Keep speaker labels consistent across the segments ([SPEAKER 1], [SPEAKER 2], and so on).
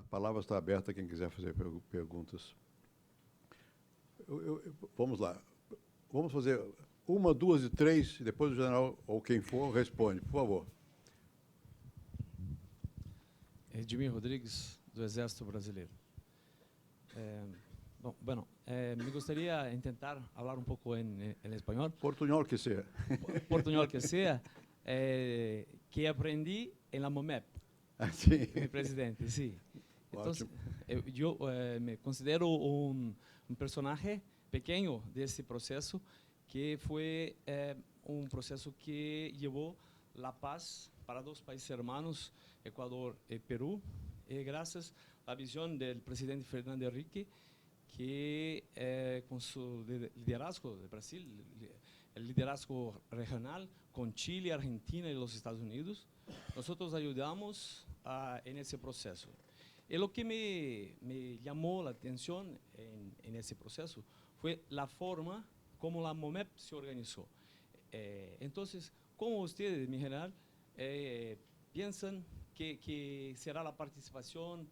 [SPEAKER 1] palavra está aberta a quem quiser fazer perguntas. Vamos lá. Vamos fazer uma, duas e três, e depois o general, ou quem for, responde. Por favor.
[SPEAKER 2] Edmir Rodrigues, do Exército Brasileiro. Me gustaría intentar hablar un poco en español.
[SPEAKER 1] Portuñol que sea.
[SPEAKER 2] Portuñol que sea. Que aprendí en la MOMEP.
[SPEAKER 1] Sí.
[SPEAKER 2] Mi presidente, sí. Entonces, yo me considero un personaje pequeño de ese proceso, que fue un proceso que llevó la paz para dos países hermanos, Ecuador y Perú, gracias a la visión del presidente Fernando Henrique, que con su liderazgo de Brasil, el liderazgo regional con Chile, Argentina y los Estados Unidos, nosotros ayudamos en ese proceso. Y lo que me llamó la atención en ese proceso fue la forma como la MOMEP se organizó. Entonces, ¿cómo ustedes, mi general, piensan que será la participación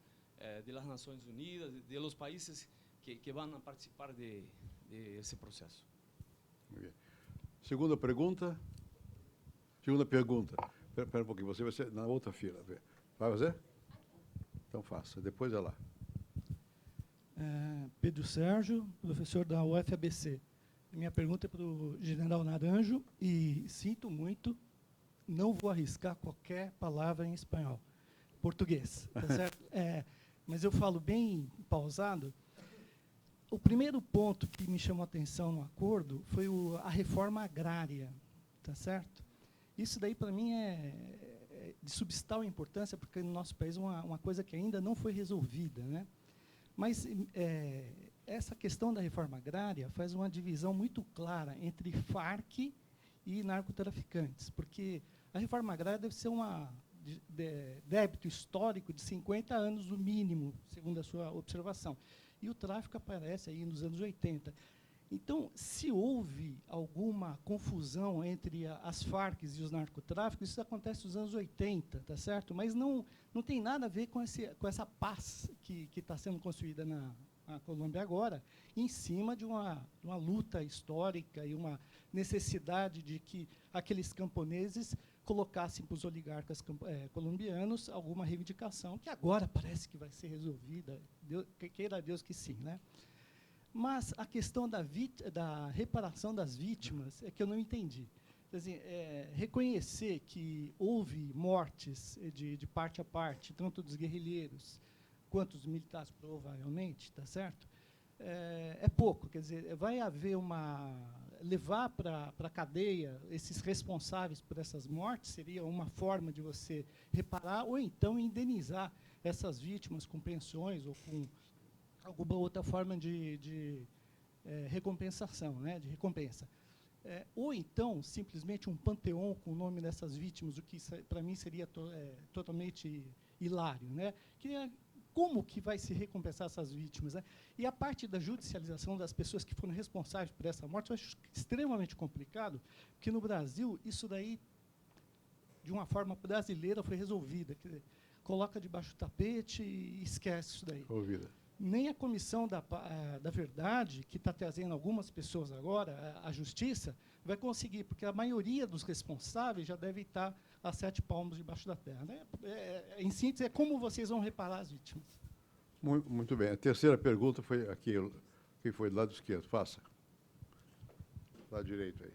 [SPEAKER 2] de las Naciones Unidas, de los países que van a participar de ese proceso?
[SPEAKER 1] Muy bien. Segunda pergunta. Segunda pergunta. Espera um pouquinho, você vai ser na outra fila. Vai fazer? Então faça, depois é lá.
[SPEAKER 3] Pedro Sérgio, professor da UFABC. Minha pergunta é para o general Naranjo, e sinto muito, não vou arriscar qualquer palavra em espanhol. Português, tá certo? Mas eu falo bem pausado. O primeiro ponto que me chamou a atenção no acordo foi a reforma agrária, tá certo? Isso daí, para mim, é de substancial importância, porque no nosso país é uma coisa que ainda não foi resolvida, né? Mas essa questão da reforma agrária faz uma divisão muito clara entre Farc e narcotraficantes, porque a reforma agrária deve ser débito histórico de 50 anos, no mínimo, segundo a sua observação. E o tráfico aparece aí nos anos 80. Então, se houve alguma confusão entre as Farc e os narcotráficos, isso acontece nos anos 80, tá certo? Mas não tem nada a ver com essa paz que está sendo construída na Colômbia agora, em cima de uma luta histórica e uma necessidade de que aqueles camponeses colocassem para os oligarcas colombianos alguma reivindicação, que agora parece que vai ser resolvida, queira Deus que sim, né? Mas a questão da reparação das vítimas é que eu não entendi. Assim, reconhecer que houve mortes de parte a parte, tanto dos guerrilheiros quanto dos militares, provavelmente, tá certo? É pouco, quer dizer, vai haver levar para a cadeia esses responsáveis por essas mortes seria uma forma de você reparar, ou então indenizar essas vítimas com pensões ou com alguma outra forma de recompensação, né, de recompensa. Ou então, simplesmente um panteão com o nome dessas vítimas, o que para mim seria totalmente hilário, né? Como que vai se recompensar essas vítimas, né? E a parte da judicialização das pessoas que foram responsáveis por essa morte, eu acho extremamente complicado, porque no Brasil, isso daí, de uma forma brasileira, foi resolvida. Quer dizer, coloca debaixo do tapete e esquece isso daí.
[SPEAKER 1] Ouvida.
[SPEAKER 3] Nem a Comissão da Verdade, que está trazendo algumas pessoas agora, a Justiça, vai conseguir, porque a maioria dos responsáveis já deve estar a 7 palmos debaixo da terra, né? Em síntese, é como vocês vão reparar as vítimas.
[SPEAKER 1] Muito bem. A terceira pergunta foi aqui. Quem foi do lado esquerdo? Faça. Do lado direito aí.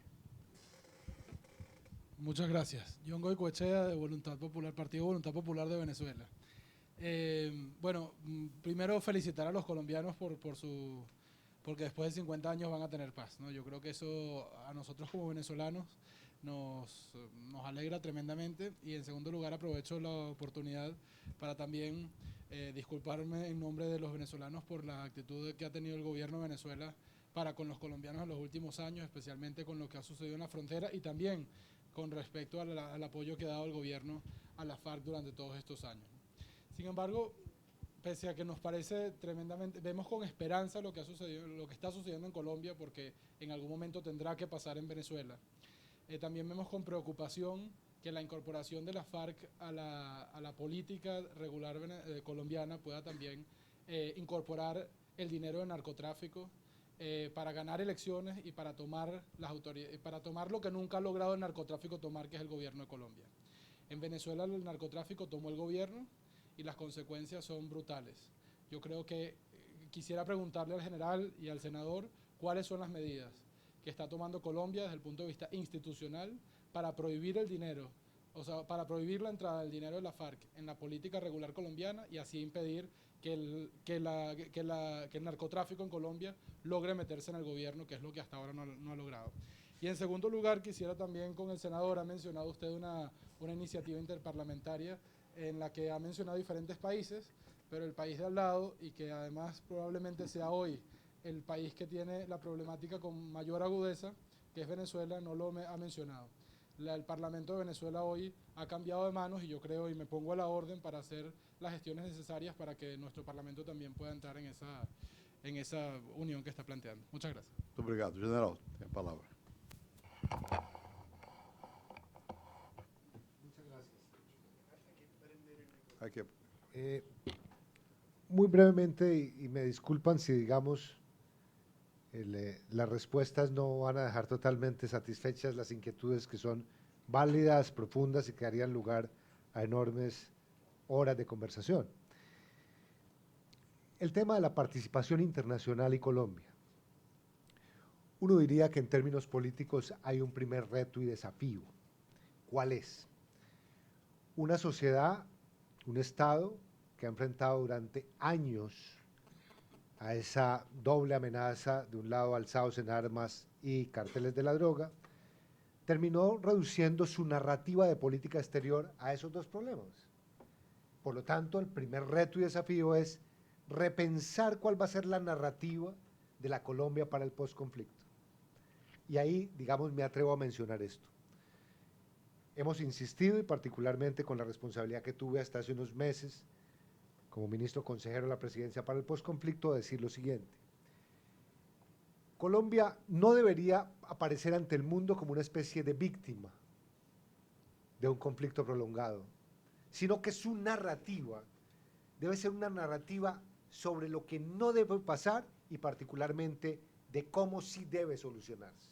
[SPEAKER 4] Muchas gracias. John Goicoechea, de Voluntad Popular, Partido Voluntad Popular de Venezuela. Bueno, primero felicitar a los colombianos porque después de 50 años van a tener paz, ¿no? Yo creo que eso a nosotros como venezolanos nos alegra tremendamente, y en segundo lugar aprovecho la oportunidad para también disculparme en nombre de los venezolanos por la actitud que ha tenido el gobierno de Venezuela para con los colombianos en los últimos años, especialmente con lo que ha sucedido en la frontera y también con respecto al apoyo que ha dado el gobierno a la FARC durante todos estos años. Sin embargo, pese a que nos parece tremendamente, vemos con esperanza lo que ha sucedido, lo que está sucediendo en Colombia, porque en algún momento tendrá que pasar en Venezuela. También vemos con preocupación que la incorporación de la FARC a la política regular colombiana pueda también incorporar el dinero de narcotráfico para ganar elecciones y para tomar las autoridades, para tomar lo que nunca ha logrado el narcotráfico tomar, que es el gobierno de Colombia. En Venezuela el narcotráfico tomó el gobierno y las consecuencias son brutales. Yo creo que quisiera preguntarle al general y al senador cuáles son las medidas que está tomando Colombia desde el punto de vista institucional para prohibir el dinero, o sea, para prohibir la entrada del dinero de la FARC en la política regular colombiana y así impedir que el narcotráfico en Colombia logre meterse en el gobierno, que es lo que hasta ahora no ha logrado. Y en segundo lugar, quisiera también con el senador, ha mencionado usted una iniciativa interparlamentaria en la que ha mencionado diferentes países, pero el país de al lado, y que además probablemente sea hoy el país que tiene la problemática con mayor agudeza, que es Venezuela, no lo ha mencionado. El Parlamento de Venezuela hoy ha cambiado de manos y yo creo y me pongo a la orden para hacer las gestiones necesarias para que nuestro Parlamento también pueda entrar en esa unión que está planteando. Muchas gracias.
[SPEAKER 1] Muito obrigado. General, tem a palavra.
[SPEAKER 5] Muchas gracias.
[SPEAKER 1] Hay que
[SPEAKER 5] Muy brevemente, y me disculpan si digamos las respuestas no van a dejar totalmente satisfechas las inquietudes que son válidas, profundas y que darían lugar a enormes horas de conversación. El tema de la participación internacional y Colombia. Uno diría que en términos políticos hay un primer reto y desafío. ¿Cuál es? Una sociedad, un Estado que ha enfrentado durante años a esa doble amenaza, de un lado alzados en armas y carteles de la droga, terminó reduciendo su narrativa de política exterior a esos dos problemas. Por lo tanto, el primer reto y desafío es repensar cuál va a ser la narrativa de la Colombia para el postconflicto. Y ahí, digamos, me atrevo a mencionar esto. Hemos insistido, y particularmente con la responsabilidad que tuve hasta hace unos meses, como ministro consejero de la presidencia para el postconflicto, a decir lo siguiente. Colombia no debería aparecer ante el mundo como una especie de víctima de un conflicto prolongado, sino que su narrativa debe ser una narrativa sobre lo que no debe pasar y particularmente de cómo sí debe solucionarse.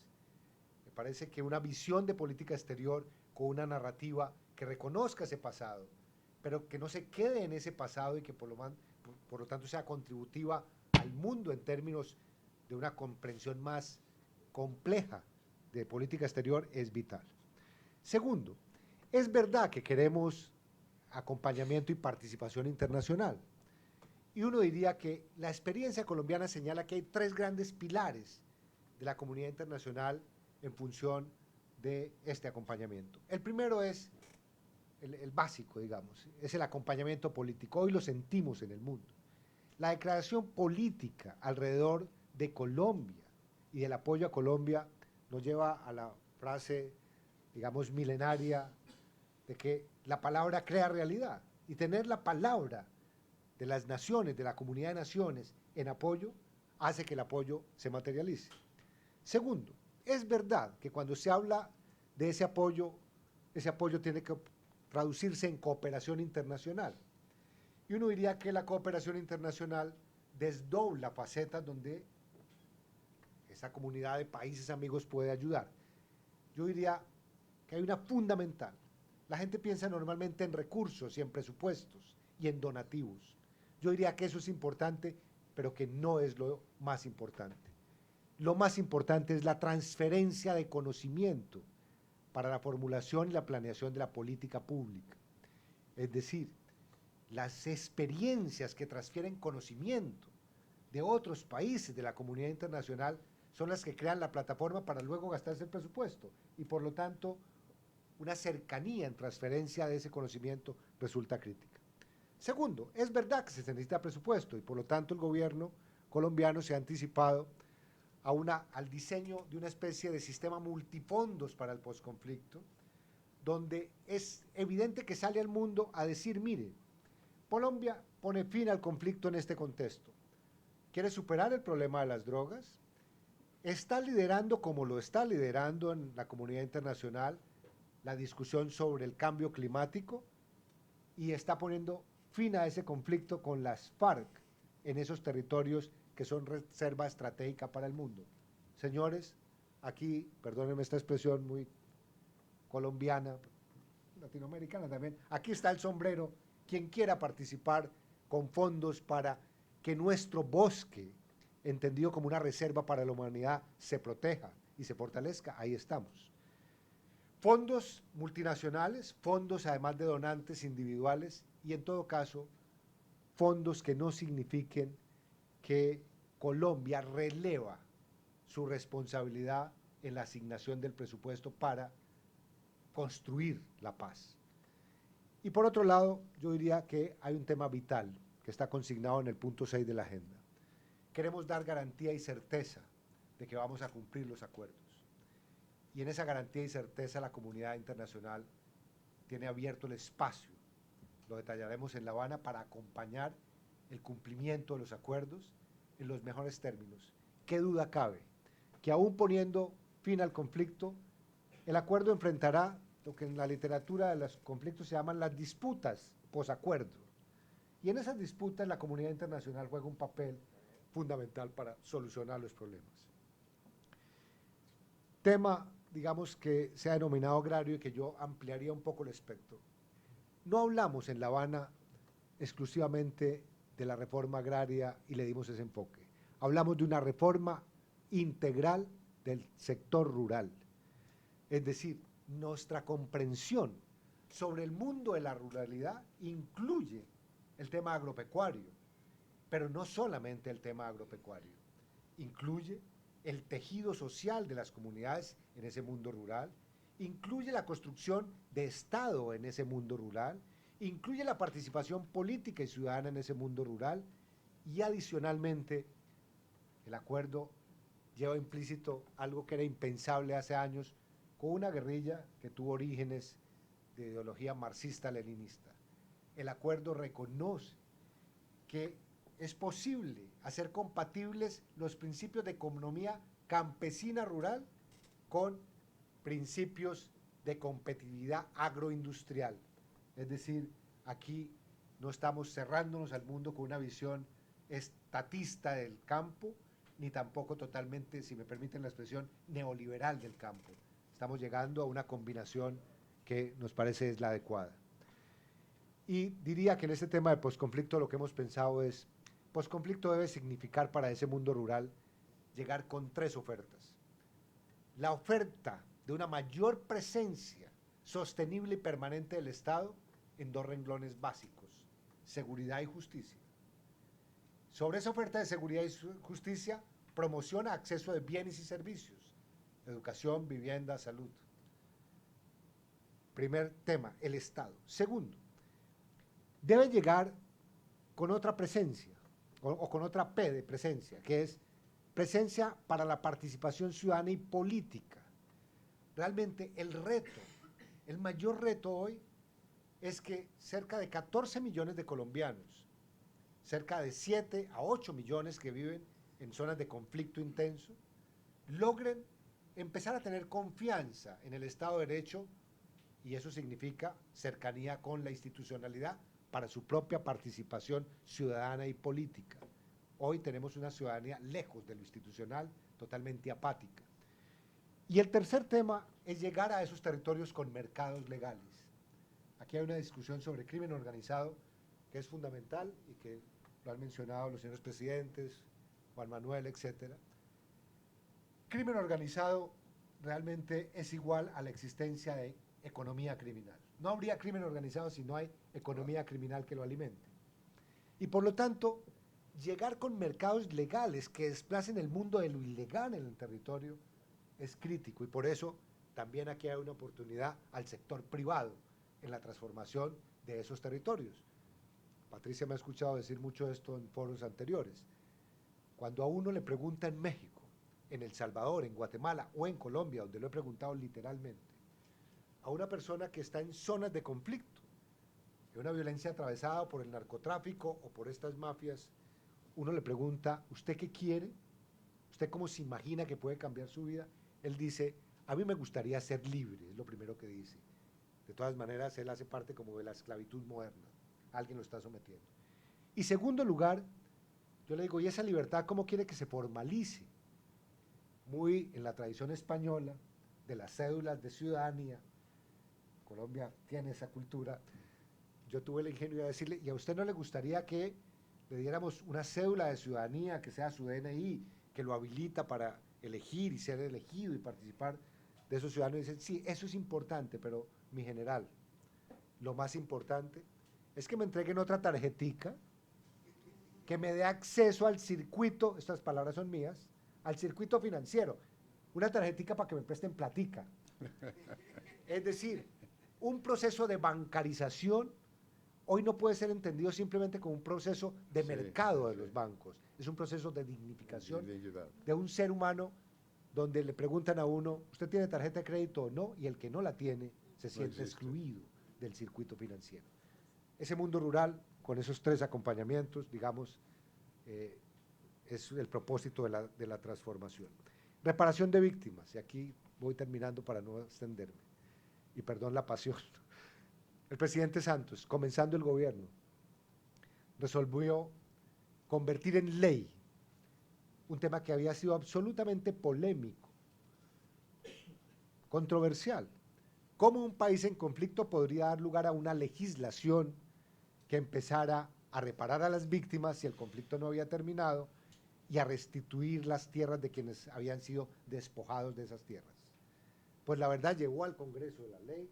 [SPEAKER 5] Me parece que una visión de política exterior con una narrativa que reconozca ese pasado, pero que no se quede en ese pasado y que por lo tanto sea contributiva al mundo en términos de una comprensión más compleja de política exterior, es vital. Segundo, es verdad que queremos acompañamiento y participación internacional. Y uno diría que la experiencia colombiana señala que hay tres grandes pilares de la comunidad internacional en función de este acompañamiento. El primero es el básico, digamos, es el acompañamiento político. Hoy lo sentimos en el mundo. La declaración política alrededor de Colombia y del apoyo a Colombia nos lleva a la frase, digamos, milenaria de que la palabra crea realidad, y tener la palabra de las naciones, de la comunidad de naciones en apoyo, hace que el apoyo se materialice. Segundo, es verdad que cuando se habla de ese apoyo tiene que traducirse en cooperación internacional. Y uno diría que la cooperación internacional desdobla facetas donde esa comunidad de países amigos puede ayudar. Yo diría que hay una fundamental. La gente piensa normalmente en recursos y en presupuestos y en donativos. Yo diría que eso es importante, pero que no es lo más importante. Lo más importante es la transferencia de conocimiento para la formulación y la planeación de la política pública. Es decir, las experiencias que transfieren conocimiento de otros países de la comunidad internacional son las que crean la plataforma para luego gastarse el presupuesto, y por lo tanto una cercanía en transferencia de ese conocimiento resulta crítica. Segundo, es verdad que se necesita presupuesto y por lo tanto el gobierno colombiano se ha anticipado al diseño de una especie de sistema multifondos para el posconflicto, donde es evidente que sale al mundo a decir, mire, Colombia pone fin al conflicto en este contexto, quiere superar el problema de las drogas, está liderando como lo está liderando en la comunidad internacional la discusión sobre el cambio climático y está poniendo fin a ese conflicto con las FARC en esos territorios que son reserva estratégica para el mundo. Señores, aquí, perdónenme esta expresión muy colombiana, latinoamericana también, aquí está el sombrero, quien quiera participar con fondos para que nuestro bosque, entendido como una reserva para la humanidad, se proteja y se fortalezca, ahí estamos. Fondos multinacionales, fondos además de donantes individuales y en todo caso, fondos que no signifiquen que Colombia releva su responsabilidad en la asignación del presupuesto para construir la paz. Y por otro lado, yo diría que hay un tema vital que está consignado en el punto 6 de la agenda. Queremos dar garantía y certeza de que vamos a cumplir los acuerdos. Y en esa garantía y certeza la comunidad internacional tiene abierto el espacio, lo detallaremos en La Habana, para acompañar el cumplimiento de los acuerdos en los mejores términos. ¿Qué duda cabe? Que aún poniendo fin al conflicto, el acuerdo enfrentará lo que en la literatura de los conflictos se llaman las disputas posacuerdo. Y en esas disputas la comunidad internacional juega un papel fundamental para solucionar los problemas. Tema, digamos, que se ha denominado agrario y que yo ampliaría un poco el espectro. No hablamos en La Habana exclusivamente de la reforma agraria y le dimos ese enfoque. Hablamos de una reforma integral del sector rural. Es decir, nuestra comprensión sobre el mundo de la ruralidad incluye el tema agropecuario, pero no solamente el tema agropecuario. Incluye el tejido social de las comunidades en ese mundo rural, incluye la construcción de Estado en ese mundo rural, incluye la participación política y ciudadana en ese mundo rural y adicionalmente el acuerdo lleva implícito algo que era impensable hace años con una guerrilla que tuvo orígenes de ideología marxista-leninista. El acuerdo reconoce que es posible hacer compatibles los principios de economía campesina rural con principios de competitividad agroindustrial. Es decir, aquí no estamos cerrándonos al mundo con una visión estatista del campo, ni tampoco totalmente, si me permiten la expresión, neoliberal del campo. Estamos llegando a una combinación que nos parece es la adecuada. Y diría que en este tema de posconflicto lo que hemos pensado es, posconflicto debe significar para ese mundo rural llegar con 3 ofertas. La oferta de una mayor presencia sostenible y permanente del Estado en 2 renglones básicos, seguridad y justicia. Sobre esa oferta de seguridad y justicia, promociona acceso de bienes y servicios, educación, vivienda, salud. Primer tema, el Estado. Segundo, debe llegar con otra presencia, o con otra P de presencia, que es presencia para la participación ciudadana y política. Realmente el reto, el mayor reto hoy, es que cerca de 14 millones de colombianos, cerca de 7 a 8 millones que viven en zonas de conflicto intenso, logren empezar a tener confianza en el Estado de Derecho, y eso significa cercanía con la institucionalidad para su propia participación ciudadana y política. Hoy tenemos una ciudadanía lejos de lo institucional, totalmente apática. Y el tercer tema es llegar a esos territorios con mercados legales. Aquí hay una discusión sobre crimen organizado que es fundamental y que lo han mencionado los señores presidentes, Juan Manuel, etcétera. Crimen organizado realmente es igual a la existencia de economía criminal. No habría crimen organizado si no hay economía criminal que lo alimente. Y por lo tanto, llegar con mercados legales que desplacen el mundo de lo ilegal en el territorio es crítico, y por eso también aquí hay una oportunidad al sector privado en la transformación de esos territorios. Patricia me ha escuchado decir mucho esto en foros anteriores. Cuando a uno le pregunta en México, en El Salvador, en Guatemala o en Colombia, donde lo he preguntado literalmente, a una persona que está en zonas de conflicto, de una violencia atravesada por el narcotráfico o por estas mafias, uno le pregunta, ¿usted qué quiere? ¿Usted cómo se imagina que puede cambiar su vida? Él dice, a mí me gustaría ser libre, es lo primero que dice. De todas maneras, él hace parte como de la esclavitud moderna. Alguien lo está sometiendo. Y segundo lugar, yo le digo, ¿y esa libertad cómo quiere que se formalice? Muy en la tradición española, de las cédulas de ciudadanía. Colombia tiene esa cultura. Yo tuve el ingenio de decirle, ¿y a usted no le gustaría que le diéramos una cédula de ciudadanía que sea su DNI, que lo habilita para elegir y ser elegido y participar de esos ciudadanos? Y dicen, sí, eso es importante, pero mi general, lo más importante es que me entreguen otra tarjetica que me dé acceso al circuito, estas palabras son mías, al circuito financiero, una tarjetica para que me presten platica. Es decir, un proceso de bancarización hoy no puede ser entendido simplemente como un proceso de mercado de los bancos, es un proceso de dignificación de un ser humano donde le preguntan a uno, ¿usted tiene tarjeta de crédito o no? Y el que no la tiene se siente excluido del circuito financiero. Ese mundo rural, con esos 3 acompañamientos, digamos, es el propósito de la transformación. Reparación de víctimas, y aquí voy terminando para no extenderme, y perdón la pasión. El presidente Santos, comenzando el gobierno, resolvió convertir en ley un tema que había sido absolutamente polémico, controversial. ¿Cómo un país en conflicto podría dar lugar a una legislación que empezara a reparar a las víctimas si el conflicto no había terminado y a restituir las tierras de quienes habían sido despojados de esas tierras? Pues la verdad llegó al Congreso de la ley,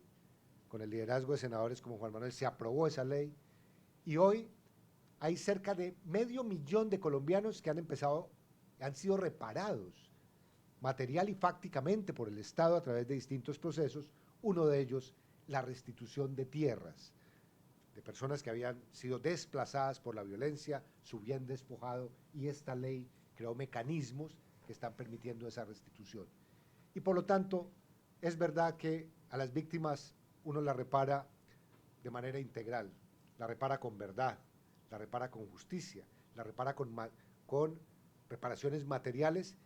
[SPEAKER 5] con el liderazgo de senadores como Juan Manuel, se aprobó esa ley y hoy hay cerca de 500.000 de colombianos que han sido reparados material y fácticamente por el Estado a través de distintos procesos, uno de ellos la restitución de tierras, de personas que habían sido desplazadas por la violencia, su bien despojado, y esta ley creó mecanismos que están permitiendo esa restitución. Y por lo tanto, es verdad que a las víctimas uno la repara de manera integral, la repara con verdad, la repara con justicia, la repara con reparaciones materiales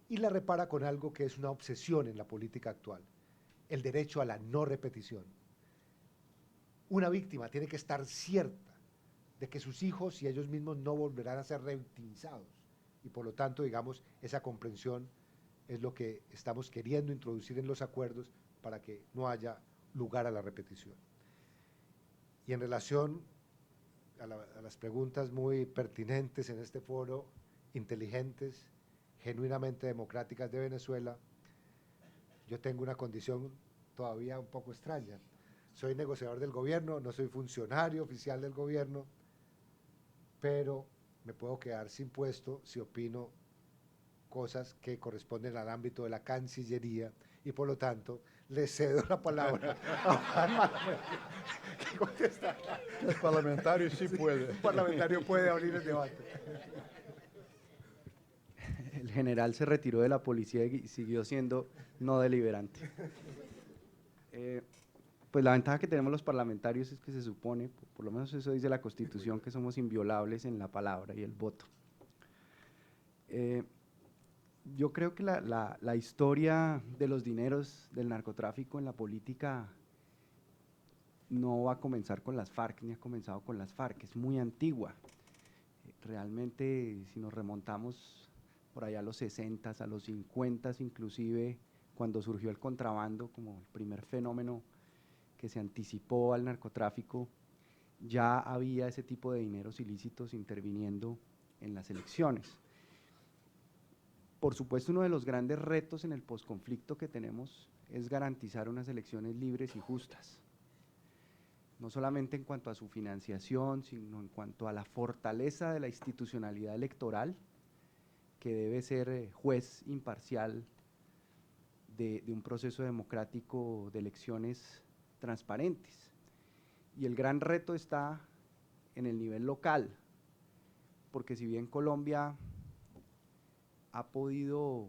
[SPEAKER 5] y la repara con algo que es una obsesión en la política actual, el derecho a la no repetición. Una víctima tiene que estar cierta de que sus hijos y ellos mismos no volverán a ser revictimizados y por lo tanto, digamos, esa comprensión es lo que estamos queriendo introducir en los acuerdos para que no haya lugar a la repetición. Y en relación a las preguntas muy pertinentes en este foro, inteligentes, genuinamente democráticas de Venezuela, yo tengo una condición todavía un poco extraña. Soy negociador del gobierno, no soy funcionario oficial del gobierno, pero me puedo quedar sin puesto si opino cosas que corresponden al ámbito de la Cancillería y por lo tanto le cedo la palabra a Juan Manuel, que contestará.
[SPEAKER 1] El parlamentario sí puede.
[SPEAKER 5] El parlamentario puede abrir el debate.
[SPEAKER 6] El general se retiró de la policía y siguió siendo no deliberante. Pues la ventaja que tenemos los parlamentarios es que se supone, por lo menos eso dice la Constitución, que somos inviolables en la palabra y el voto. Yo creo que la historia de los dineros del narcotráfico en la política no va a comenzar con las FARC, ni ha comenzado con las FARC, es muy antigua. Realmente, si nos remontamos por allá a los 60, a los 50 inclusive, cuando surgió el contrabando como el primer fenómeno que se anticipó al narcotráfico, ya había ese tipo de dineros ilícitos interviniendo en las elecciones. Por supuesto, uno de los grandes retos en el posconflicto que tenemos es garantizar unas elecciones libres y justas, no solamente en cuanto a su financiación, sino en cuanto a la fortaleza de la institucionalidad electoral, que debe ser juez imparcial de un proceso democrático de elecciones transparentes. Y el gran reto está en el nivel local, porque si bien Colombia ha podido,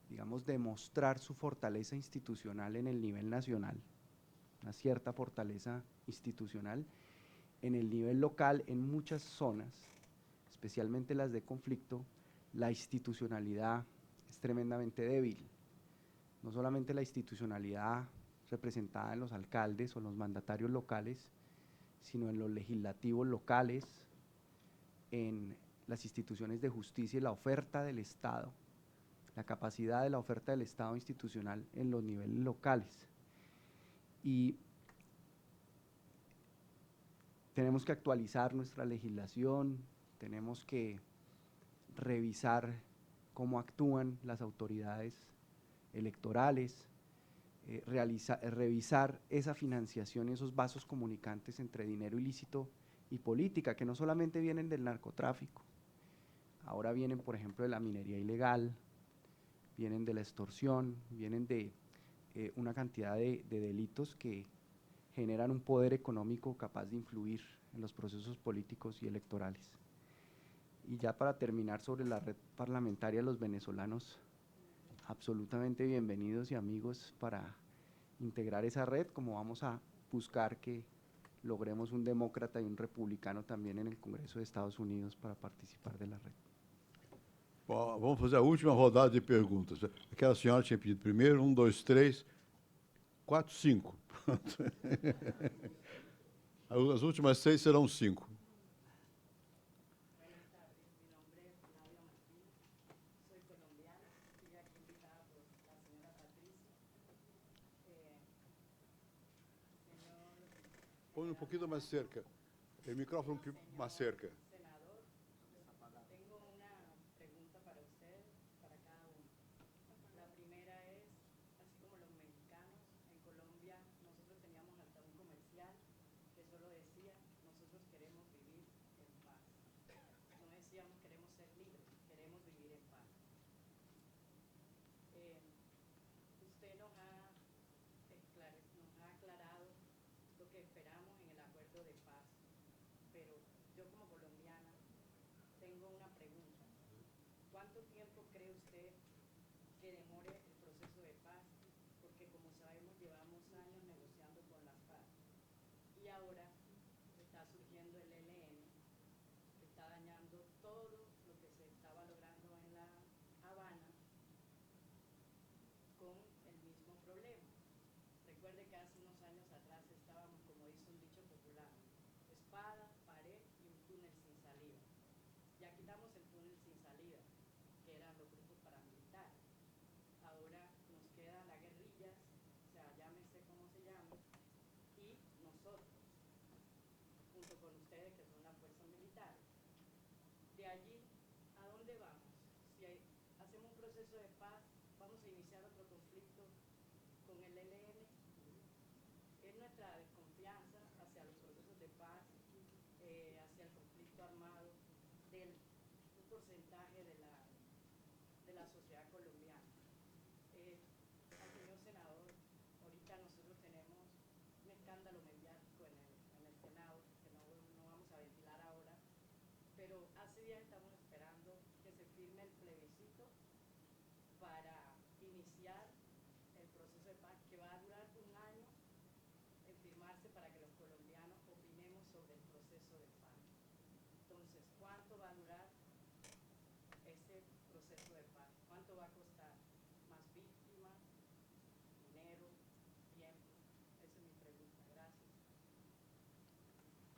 [SPEAKER 6] digamos, demostrar su fortaleza institucional en el nivel nacional, una cierta fortaleza institucional, en el nivel local, en muchas zonas, especialmente las de conflicto, la institucionalidad es tremendamente débil. No solamente la institucionalidad representada en los alcaldes o los mandatarios locales, sino en los legislativos locales, en las instituciones de justicia y la oferta del Estado, la capacidad de la oferta del Estado institucional en los niveles locales. Y tenemos que actualizar nuestra legislación, tenemos que revisar cómo actúan las autoridades electorales, revisar esa financiación y esos vasos comunicantes entre dinero ilícito y política, que no solamente vienen del narcotráfico, ahora vienen, por ejemplo, de la minería ilegal, vienen de la extorsión, vienen de una cantidad de delitos que generan un poder económico capaz de influir en los procesos políticos y electorales. Y ya para terminar, sobre la red parlamentaria, los venezolanos absolutamente bienvenidos y amigos para integrar esa red, como vamos a buscar que logremos un demócrata y un republicano también en el Congreso de Estados Unidos para participar de la red.
[SPEAKER 1] Bom, vamos fazer a última rodada de perguntas. Aquela senhora tinha pedido primeiro, 1, 2, 3, 4, 5. As últimas 6 serão 5. Põe um pouquinho mais cerca. O microfone mais cerca.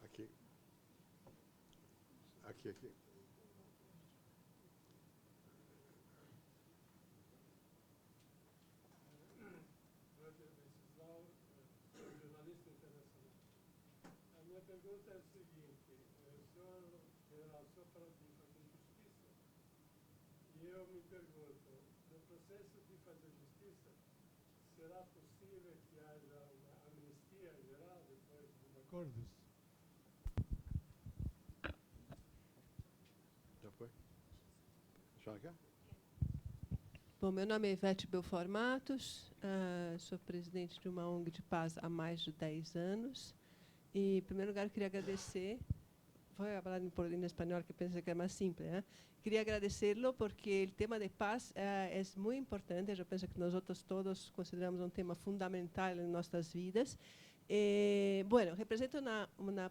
[SPEAKER 1] Aqui. Aqui, aqui.
[SPEAKER 7] Jornalista internacional. A minha pergunta é o seguinte: o senhor, general, o senhor falou de fazer justiça, e eu me pergunto, no processo de fazer justiça, será possível que haja uma amnistia geral depois dos acordos?
[SPEAKER 1] Já foi? Já quer?
[SPEAKER 8] Bom, meu nome é Ivete Belfort Matos, sou presidente de uma ONG de paz há mais de 10 anos. E, em primeiro lugar, queria agradecer. Vou falar em espanhol, que pensei que é mais simples. Queria agradecê-lo porque o tema de paz é muito importante. Eu penso que nós todos consideramos um tema fundamental em nossas vidas. Bueno, represento uma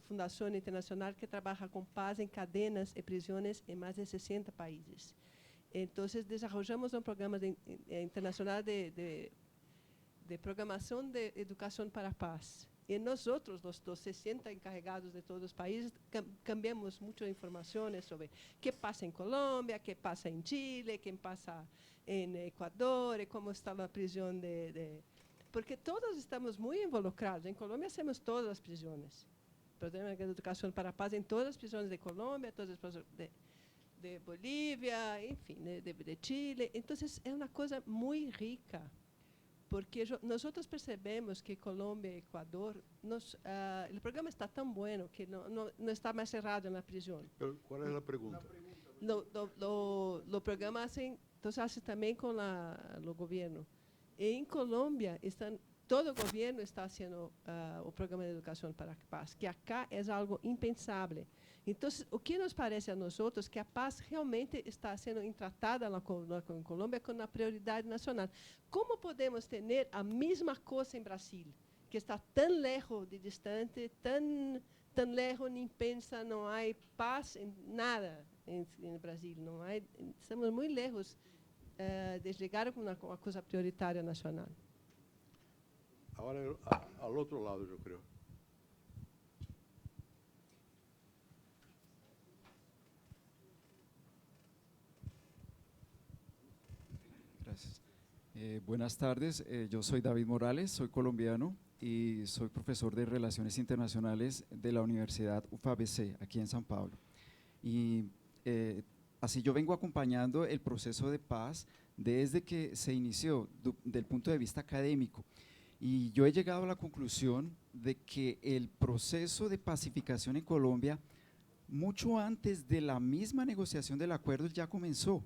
[SPEAKER 8] fundação internacional que trabalha com paz em cadenas e prisões em mais de 60 países. Entonces, desarrollamos un programa internacional de de programación de educación para paz. Y nosotros, los 60 encargados de todos los países, cambiamos muchas informaciones sobre qué pasa en Colombia, qué pasa en Chile, qué pasa en Ecuador, y cómo está la prisión porque todos estamos muy involucrados. En Colombia hacemos todas las prisiones. Programa de educación para paz en todas las prisiones de Colombia, todas las prisiones de Bolivia, en fin, de Chile. Entonces, es una cosa muy rica. Porque nosotros percebemos que Colombia y Ecuador, el programa está tan bueno que no está más cerrado en la prisión.
[SPEAKER 1] Pero, ¿cuál es la pregunta?
[SPEAKER 8] Lo programa entonces hace también con los gobiernos. En Colombia, todo el gobierno está haciendo el programa de educación para la paz, que acá es algo impensable. Entonces, o que nos parece a nosotros que a paz realmente está sendo tratada en Colômbia como uma prioridade nacional. Como podemos ter a mesma coisa em Brasil, que está tão lejos de distante, tão lejos, nem pensa, não há paz em nada em Brasil, não há, estamos muito lejos de chegar com uma coisa prioritária nacional.
[SPEAKER 1] Ahora al otro lado, yo creo.
[SPEAKER 9] Gracias. Buenas tardes, yo soy David Morales, soy colombiano y soy profesor de Relaciones Internacionales de la Universidad UFABC, aquí en San Pablo. Y así yo vengo acompañando el proceso de paz desde que se inició, del punto de vista académico. Y yo he llegado a la conclusión de que el proceso de pacificación en Colombia, mucho antes de la misma negociación del acuerdo, ya comenzó.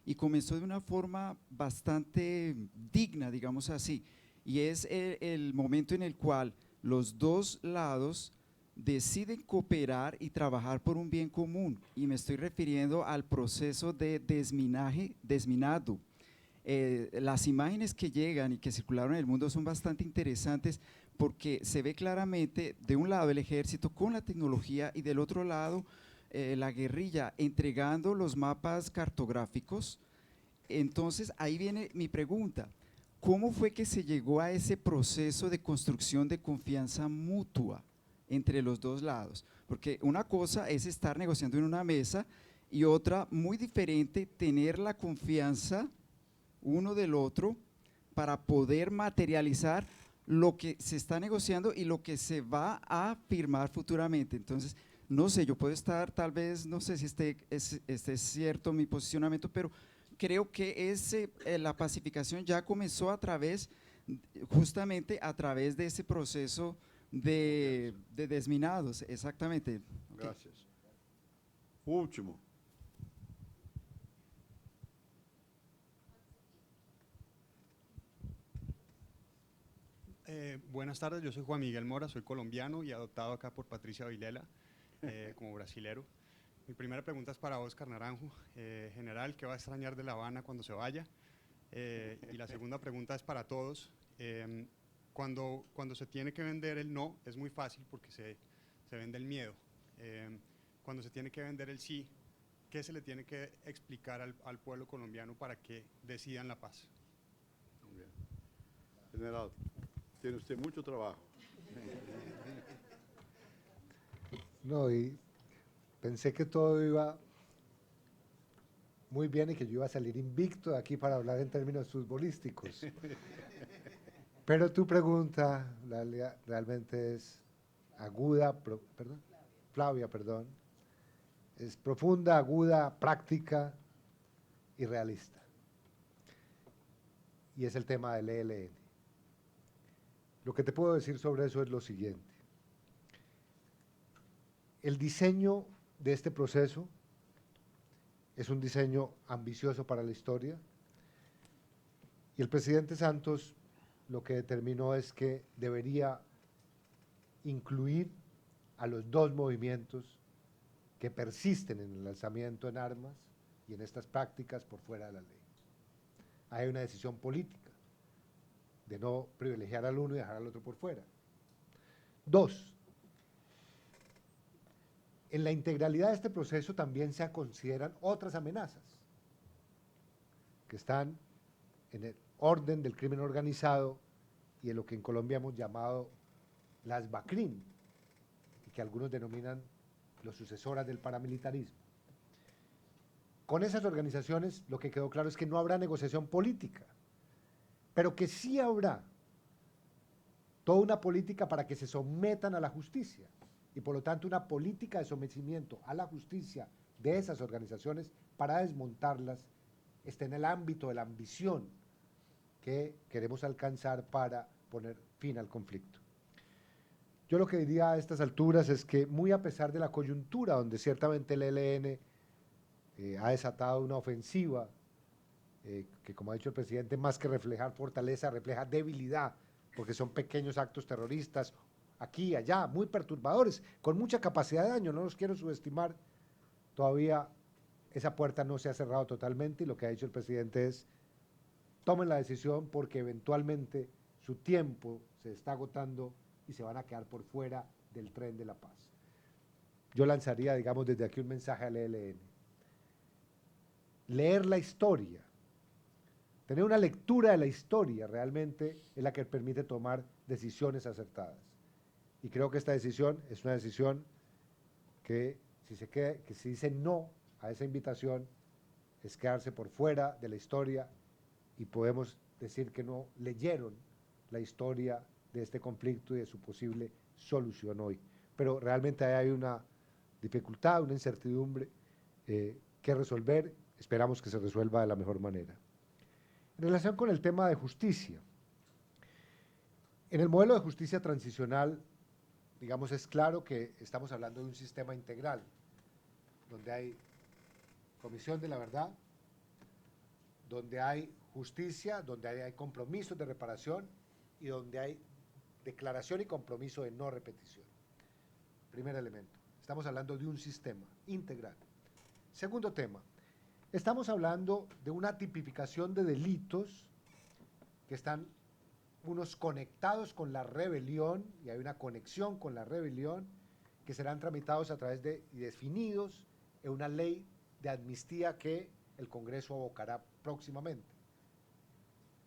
[SPEAKER 9] Y comenzó de una forma bastante digna, digamos así, y es el momento en el cual los dos lados deciden cooperar y trabajar por un bien común, y me estoy refiriendo al proceso de desminado. Las imágenes que llegan y que circularon en el mundo son bastante interesantes porque se ve claramente de un lado el ejército con la tecnología y del otro lado la guerrilla entregando los mapas cartográficos. Entonces ahí viene mi pregunta, ¿cómo fue que se llegó a ese proceso de construcción de confianza mutua entre los dos lados? Porque una cosa es estar negociando en una mesa y otra muy diferente, tener la confianza uno del otro para poder materializar lo que se está negociando y lo que se va a firmar futuramente. Entonces, no sé, yo puedo estar, tal vez, no sé si es cierto mi posicionamiento, pero creo que la pacificación ya comenzó justamente a través de ese proceso de desminados, exactamente.
[SPEAKER 1] Gracias. Último.
[SPEAKER 10] Buenas tardes, yo soy Juan Miguel Mora, soy colombiano y adoptado acá por Patricia Vilela como brasilero. Mi primera pregunta es para Óscar Naranjo, general, ¿qué va a extrañar de La Habana cuando se vaya? Y la segunda pregunta es para todos. Cuando se tiene que vender el no, es muy fácil porque se vende el miedo. Cuando se tiene que vender el sí, ¿qué se le tiene que explicar al pueblo colombiano para que decidan la paz?
[SPEAKER 1] Muy bien. General, tiene usted mucho trabajo.
[SPEAKER 5] No, y pensé que todo iba muy bien y que yo iba a salir invicto de aquí para hablar en términos futbolísticos. Pero tu pregunta, Dalia, realmente es aguda, Flavia, perdón, es profunda, aguda, práctica y realista. Y es el tema del ELN. Lo que te puedo decir sobre eso es lo siguiente. El diseño de este proceso es un diseño ambicioso para la historia y el presidente Santos lo que determinó es que debería incluir a los dos movimientos que persisten en el alzamiento en armas y en estas prácticas por fuera de la ley. Hay una decisión política de no privilegiar al uno y dejar al otro por fuera. Dos, en la integralidad de este proceso también se consideran otras amenazas que están en el orden del crimen organizado y en lo que en Colombia hemos llamado las BACRIM, y que algunos denominan los sucesoras del paramilitarismo. Con esas organizaciones lo que quedó claro es que no habrá negociación política, pero que sí habrá toda una política para que se sometan a la justicia, y por lo tanto una política de sometimiento a la justicia de esas organizaciones para desmontarlas está en el ámbito de la ambición que queremos alcanzar para poner fin al conflicto. Yo lo que diría a estas alturas es que, muy a pesar de la coyuntura, donde ciertamente el ELN ha desatado una ofensiva que, como ha dicho el presidente, más que reflejar fortaleza, refleja debilidad, porque son pequeños actos terroristas, aquí y allá, muy perturbadores, con mucha capacidad de daño, no los quiero subestimar. Todavía esa puerta no se ha cerrado totalmente, y lo que ha dicho el presidente es: tomen la decisión, porque eventualmente su tiempo se está agotando y se van a quedar por fuera del tren de la paz. Yo lanzaría, digamos, desde aquí un mensaje al ELN. Leer la historia, tener una lectura de la historia realmente es la que permite tomar decisiones acertadas. Y creo que esta decisión es una decisión que si dice no a esa invitación, es quedarse por fuera de la historia, y podemos decir que no leyeron la historia de este conflicto y de su posible solución hoy. Pero realmente ahí hay una dificultad, una incertidumbre que resolver. Esperamos que se resuelva de la mejor manera. En relación con el tema de justicia, en el modelo de justicia transicional, digamos, es claro que estamos hablando de un sistema integral, donde hay comisión de la verdad, donde hay justicia, donde hay compromisos de reparación y donde hay declaración y compromiso de no repetición. Primer elemento, estamos hablando de un sistema integral. Segundo tema, estamos hablando de una tipificación de delitos que están unos conectados con la rebelión, y hay una conexión con la rebelión, que serán tramitados a través de y definidos en una ley de amnistía que el Congreso abocará próximamente.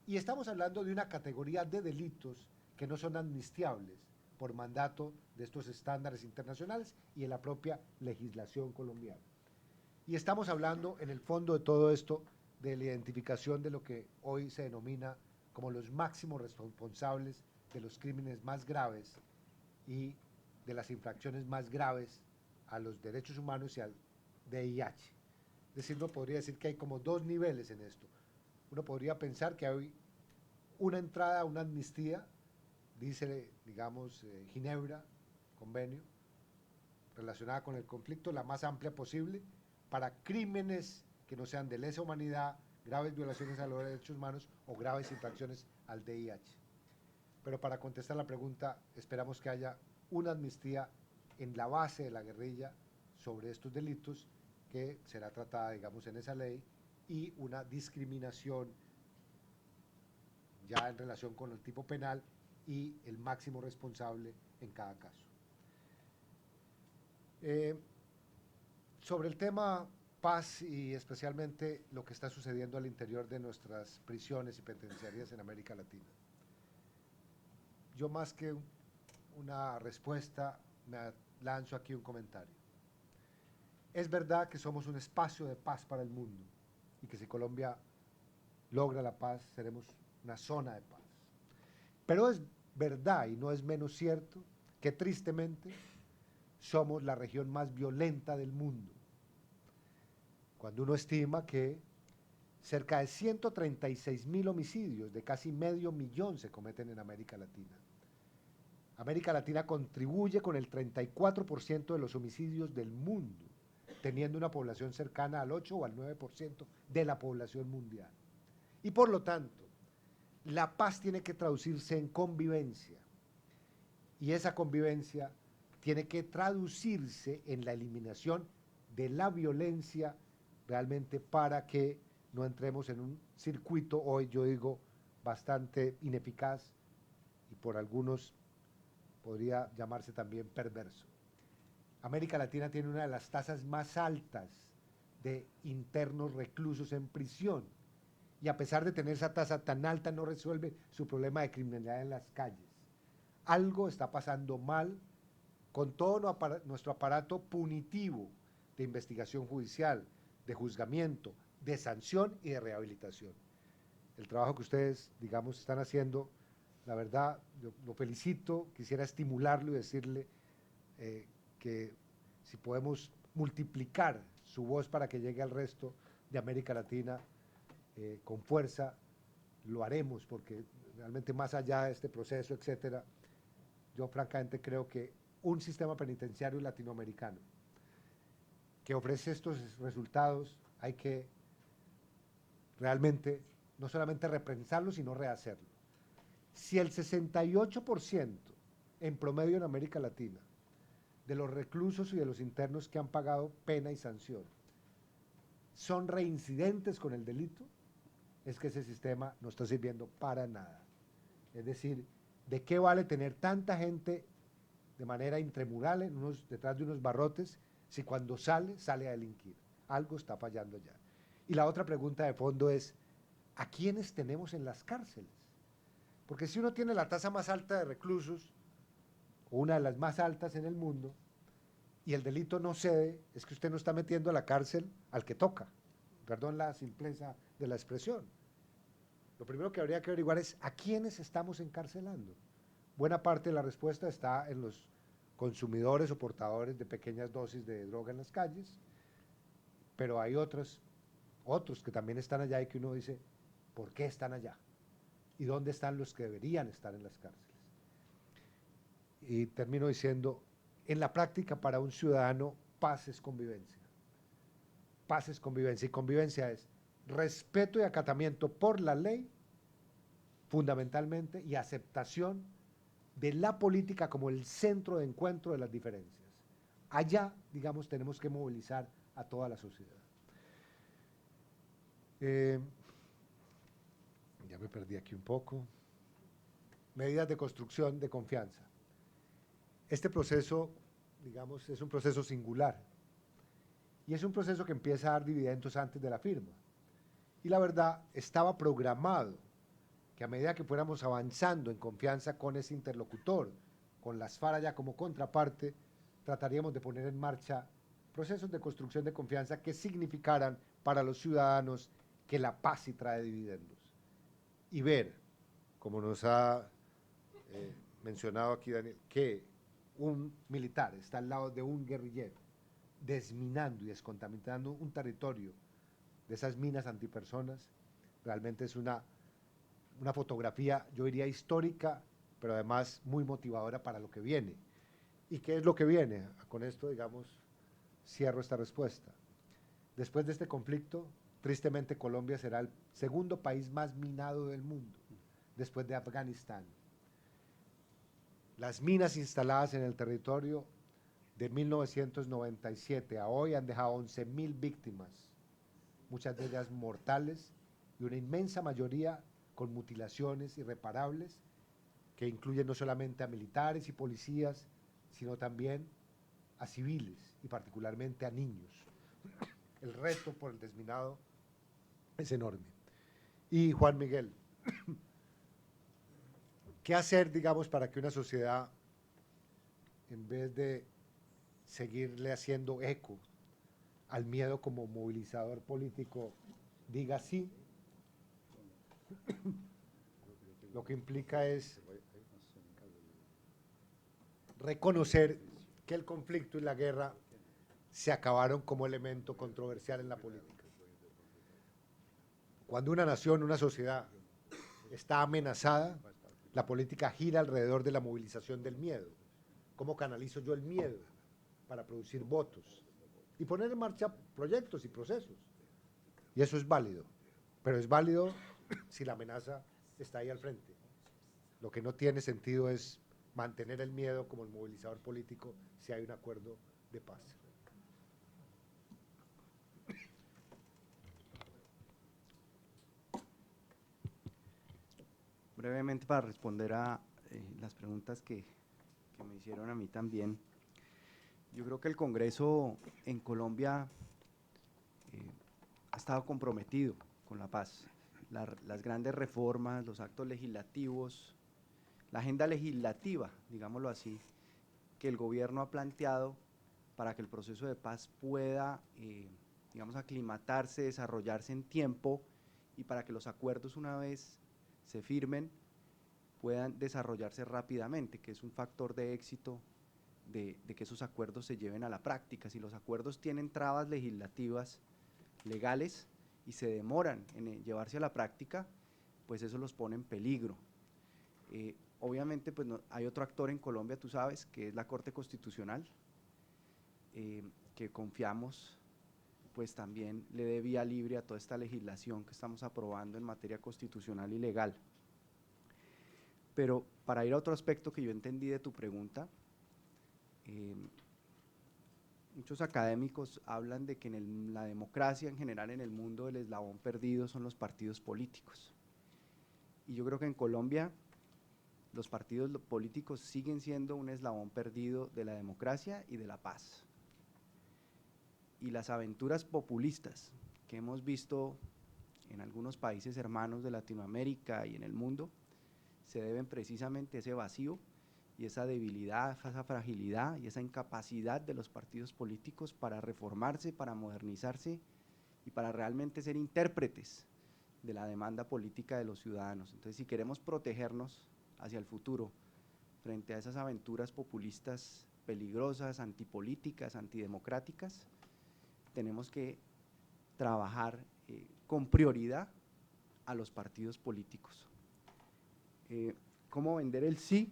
[SPEAKER 5] Y estamos hablando de una categoría de delitos que no son amnistiables por mandato de estos estándares internacionales y en la propia legislación colombiana. Y estamos hablando, en el fondo de todo esto, de la identificación de lo que hoy se denomina como los máximos responsables de los crímenes más graves y de las infracciones más graves a los derechos humanos y al VIH. Es decir, uno podría decir que hay como dos niveles en esto. Uno podría pensar que hay una entrada a una amnistía, dice, digamos, Ginebra, convenio, relacionada con el conflicto, la más amplia posible, para crímenes que no sean de lesa humanidad, graves violaciones a los derechos humanos o graves infracciones al VIH. Pero para contestar la pregunta, esperamos que haya una amnistía en la base de la guerrilla sobre estos delitos, que será tratada, digamos, en esa ley, y una discriminación ya en relación con el tipo penal y el máximo responsable en cada caso. Sobre el tema paz y especialmente lo que está sucediendo al interior de nuestras prisiones y penitenciarias en América Latina, yo, más que una respuesta, me lanzo aquí un comentario. Es verdad que somos un espacio de paz para el mundo, y que si Colombia logra la paz, seremos una zona de paz. Pero es verdad, y no es menos cierto, que tristemente somos la región más violenta del mundo. Cuando uno estima que cerca de 136.000 homicidios, de casi medio millón, se cometen en América Latina. América Latina contribuye con el 34% de los homicidios del mundo, teniendo una población cercana al 8 o al 9% de la población mundial. Y por lo tanto, la paz tiene que traducirse en convivencia, y esa convivencia tiene que traducirse en la eliminación de la violencia, realmente, para que no entremos en un circuito, hoy yo digo, bastante ineficaz, y por algunos podría llamarse también perverso. América Latina tiene una de las tasas más altas de internos reclusos en prisión, y a pesar de tener esa tasa tan alta no resuelve su problema de criminalidad en las calles. Algo está pasando mal con todo nuestro aparato punitivo de investigación judicial, de juzgamiento, de sanción y de rehabilitación. El trabajo que ustedes, digamos, están haciendo, la verdad, yo lo felicito, quisiera estimularlo y decirle que si podemos multiplicar su voz para que llegue al resto de América Latina con fuerza, lo haremos, porque realmente más allá de este proceso, etcétera, yo francamente creo que un sistema penitenciario latinoamericano que ofrece estos resultados hay que realmente no solamente repensarlo, sino rehacerlo. Si el 68% en promedio en América Latina de los reclusos y de los internos que han pagado pena y sanción son reincidentes con el delito, es que ese sistema no está sirviendo para nada. Es decir, ¿de qué vale tener tanta gente de manera intramural detrás de unos barrotes si cuando sale a delinquir? Algo está fallando ya. Y la otra pregunta de fondo es, ¿a quiénes tenemos en las cárceles? Porque si uno tiene la tasa más alta de reclusos, o una de las más altas en el mundo, y el delito no cede, es que usted no está metiendo a la cárcel al que toca. Perdón la simpleza de la expresión. Lo primero que habría que averiguar es a quiénes estamos encarcelando. Buena parte de la respuesta está en los consumidores o portadores de pequeñas dosis de droga en las calles, pero hay otros que también están allá y que uno dice, ¿por qué están allá? ¿Y dónde están los que deberían estar en las cárceles? Y termino diciendo, en la práctica para un ciudadano, paz es convivencia. Paz es convivencia, y convivencia es respeto y acatamiento por la ley, fundamentalmente, y aceptación de la política como el centro de encuentro de las diferencias. Allá, digamos, tenemos que movilizar a toda la sociedad. Ya me perdí aquí un poco. Medidas de construcción de confianza. Este proceso, digamos, es un proceso singular. Y es un proceso que empieza a dar dividendos antes de la firma. Y la verdad, estaba programado que a medida que fuéramos avanzando en confianza con ese interlocutor, con las FARC ya como contraparte, trataríamos de poner en marcha procesos de construcción de confianza que significaran para los ciudadanos que la paz sí trae dividendos. Y ver, como nos ha mencionado aquí Daniel, que un militar está al lado de un guerrillero, desminando y descontaminando un territorio de esas minas antipersonas, realmente es una fotografía, yo diría histórica, pero además muy motivadora para lo que viene. ¿Y qué es lo que viene? Con esto, digamos, cierro esta respuesta. Después de este conflicto, tristemente Colombia será el segundo país más minado del mundo, después de Afganistán. Las minas instaladas en el territorio de 1997 a hoy han dejado 11.000 víctimas, muchas de ellas mortales, y una inmensa mayoría con mutilaciones irreparables, que incluyen no solamente a militares y policías, sino también a civiles, y particularmente a niños. El reto por el desminado es enorme. Y Juan Miguel, ¿qué hacer, digamos, para que una sociedad, en vez de seguirle haciendo eco al miedo como movilizador político, diga sí? Lo que implica es reconocer que el conflicto y la guerra se acabaron como elemento controversial en la política. Cuando una nación, una sociedad está amenazada, la política gira alrededor de la movilización del miedo. ¿Cómo canalizo yo el miedo para producir votos y poner en marcha proyectos y procesos? Y eso es válido, pero es válido si la amenaza está ahí al frente. Lo que no tiene sentido es mantener el miedo como el movilizador político si hay un acuerdo de paz.
[SPEAKER 6] Brevemente, para responder a las preguntas que me hicieron a mí también, yo creo que el Congreso en Colombia ha estado comprometido con la paz las grandes reformas, los actos legislativos, la agenda legislativa, digámoslo así, que el gobierno ha planteado para que el proceso de paz pueda, digamos, aclimatarse, desarrollarse en tiempo y para que los acuerdos, una vez se firmen, puedan desarrollarse rápidamente, que es un factor de éxito de que esos acuerdos se lleven a la práctica. Si los acuerdos tienen trabas legislativas, legales, y se demoran en llevarse a la práctica, pues eso los pone en peligro. Obviamente, pues hay otro actor en Colombia, tú sabes, que es la Corte Constitucional, que confiamos pues también le dé vía libre a toda esta legislación que estamos aprobando en materia constitucional y legal. Pero para ir a otro aspecto que yo entendí de tu pregunta, muchos académicos hablan de que en la democracia en general en el mundo el eslabón perdido son los partidos políticos. Y yo creo que en Colombia los partidos políticos siguen siendo un eslabón perdido de la democracia y de la paz. Y las aventuras populistas que hemos visto en algunos países hermanos de Latinoamérica y en el mundo se deben precisamente a ese vacío y esa debilidad, esa fragilidad y esa incapacidad de los partidos políticos para reformarse, para modernizarse y para realmente ser intérpretes de la demanda política de los ciudadanos. Entonces, si queremos protegernos hacia el futuro frente a esas aventuras populistas peligrosas, antipolíticas, antidemocráticas, tenemos que trabajar con prioridad a los partidos políticos. ¿Cómo vender el sí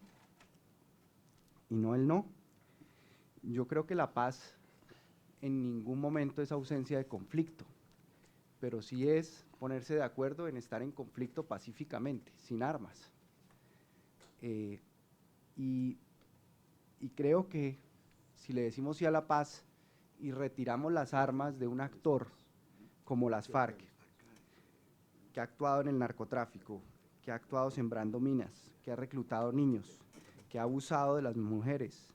[SPEAKER 6] y no el no? Yo creo que la paz en ningún momento es ausencia de conflicto, pero sí es ponerse de acuerdo en estar en conflicto pacíficamente, sin armas. Y creo que si le decimos sí a la paz y retiramos las armas de un actor como las FARC, que ha actuado en el narcotráfico, que ha actuado sembrando minas, que ha reclutado niños, que ha abusado de las mujeres,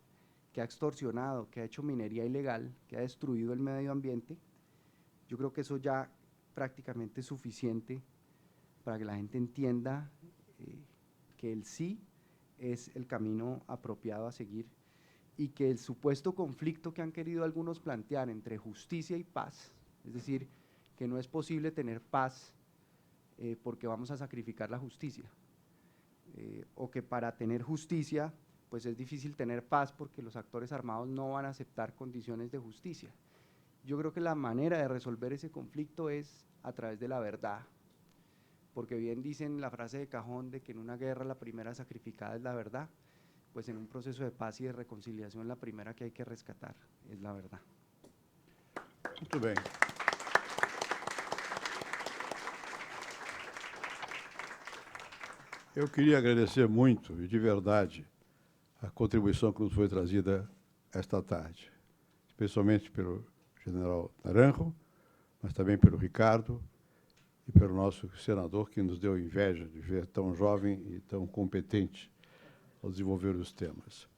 [SPEAKER 6] que ha extorsionado, que ha hecho minería ilegal, que ha destruido el medio ambiente, yo creo que eso ya prácticamente es suficiente para que la gente entienda que el sí es el camino apropiado a seguir y que el supuesto conflicto que han querido algunos plantear entre justicia y paz, es decir, que no es posible tener paz porque vamos a sacrificar la justicia, o que para tener justicia pues es difícil tener paz porque los actores armados no van a aceptar condiciones de justicia. Yo creo que la manera de resolver ese conflicto es a través de la verdad, porque bien dicen la frase de cajón de que en una guerra la primera sacrificada es la verdad, pues en un proceso de paz y de reconciliación la primera que hay que rescatar es la verdad.
[SPEAKER 1] Muito bem. Eu queria agradecer muito, e de verdade, a contribuição que nos foi trazida esta tarde, especialmente pelo general Naranjo, mas também pelo Ricardo e pelo nosso senador, que nos deu inveja de ver tão jovem e tão competente ao desenvolver os temas.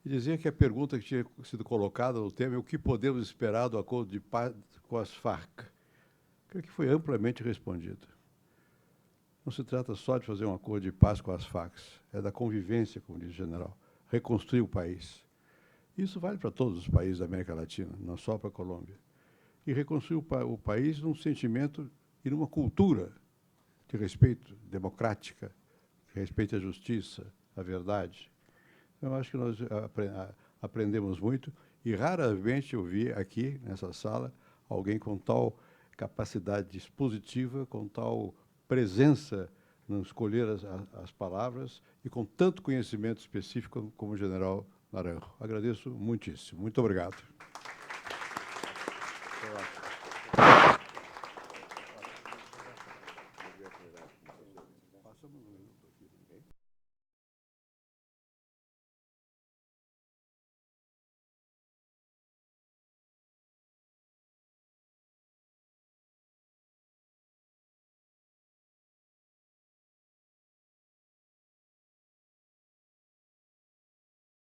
[SPEAKER 1] E dizer que a pergunta que tinha sido colocada no tema é o que podemos esperar do acordo de paz com as Farc. Creio que foi amplamente respondido. Não se trata só de fazer um acordo de paz com as Farc, é da convivência, como diz o general, reconstruir o país. Isso vale para todos os países da América Latina, não só para a Colômbia. E reconstruir o país num sentimento e numa cultura de respeito democrática, que respeite a justiça, a verdade. Eu acho que nós aprendemos muito e raramente eu vi aqui, nessa sala, alguém com tal capacidade dispositiva, com tal presença no escolher as palavras e com tanto conhecimento específico como o general Naranjo. Agradeço muitíssimo. Muito obrigado.